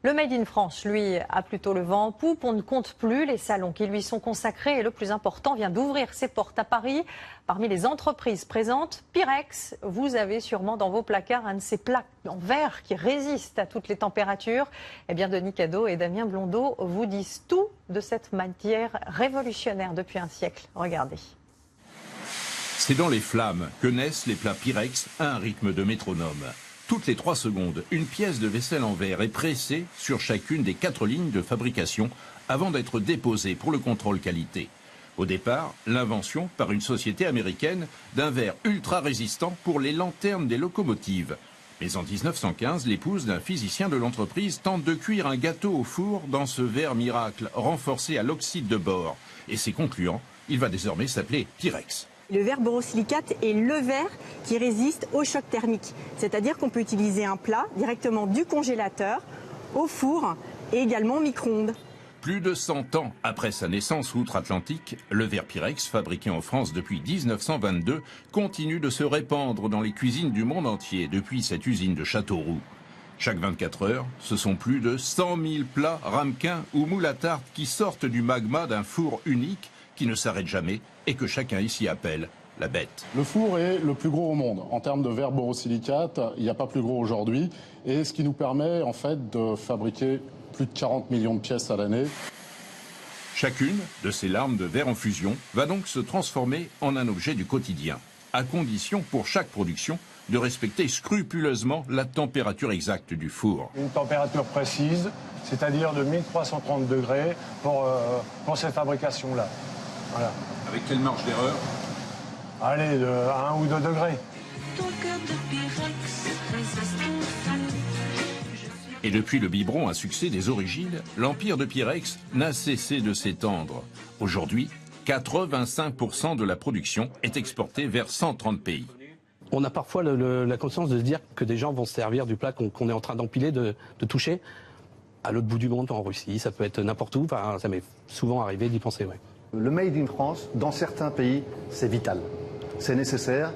Le Made in France, lui, a plutôt le vent en poupe. On ne compte plus les salons qui lui sont consacrés. Et le plus important vient d'ouvrir ses portes à Paris. Parmi les entreprises présentes, Pyrex. Vous avez sûrement dans vos placards un de ces plats en verre qui résistent à toutes les températures. Eh bien, Denis Cadot et Damien Blondeau vous disent tout de cette matière révolutionnaire depuis un siècle. Regardez. C'est dans les flammes que naissent les plats Pyrex à un rythme de métronome. Toutes les 3 secondes, une pièce de vaisselle en verre est pressée sur chacune des 4 lignes de fabrication avant d'être déposée pour le contrôle qualité. Au départ, l'invention par une société américaine d'un verre ultra résistant pour les lanternes des locomotives. Mais en 1915, l'épouse d'un physicien de l'entreprise tente de cuire un gâteau au four dans ce verre miracle renforcé à l'oxyde de bore. Et c'est concluant, il va désormais s'appeler Pyrex. Le verre borosilicate est le verre qui résiste au choc thermique. C'est-à-dire qu'on peut utiliser un plat directement du congélateur au four et également au micro-ondes. Plus de 100 ans après sa naissance outre-Atlantique, le verre Pyrex, fabriqué en France depuis 1922, continue de se répandre dans les cuisines du monde entier depuis cette usine de Châteauroux. Chaque 24 heures, ce sont plus de 100 000 plats, ramequins ou moules à tarte qui sortent du magma d'un four unique qui ne s'arrête jamais et que chacun ici appelle la bête. Le four est le plus gros au monde. En termes de verre borosilicate, il n'y a pas plus gros aujourd'hui. Et ce qui nous permet en fait de fabriquer plus de 40 millions de pièces à l'année. Chacune de ces larmes de verre en fusion va donc se transformer en un objet du quotidien, à condition pour chaque production de respecter scrupuleusement la température exacte du four. Une température précise, c'est-à-dire de 1330 degrés pour cette fabrication-là. Voilà. Avec quelle marge d'erreur? Allez, de 1 ou 2 degrés. Et depuis le biberon à succès des origines, l'empire de Pyrex n'a cessé de s'étendre. Aujourd'hui, 85% de la production est exportée vers 130 pays. On a parfois la conscience de se dire que des gens vont se servir du plat qu'on est en train d'empiler, de toucher à l'autre bout du monde, en Russie, ça peut être n'importe où, enfin, ça m'est souvent arrivé d'y penser. Ouais. Le Made in France, dans certains pays, c'est vital, c'est nécessaire.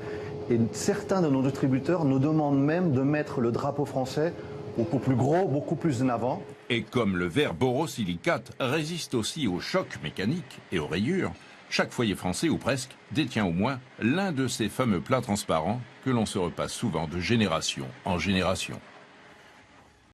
Et certains de nos distributeurs nous demandent même de mettre le drapeau français beaucoup plus gros, beaucoup plus en avant. Et comme le verre borosilicate résiste aussi aux chocs mécaniques et aux rayures, chaque foyer français ou presque détient au moins l'un de ces fameux plats transparents que l'on se repasse souvent de génération en génération.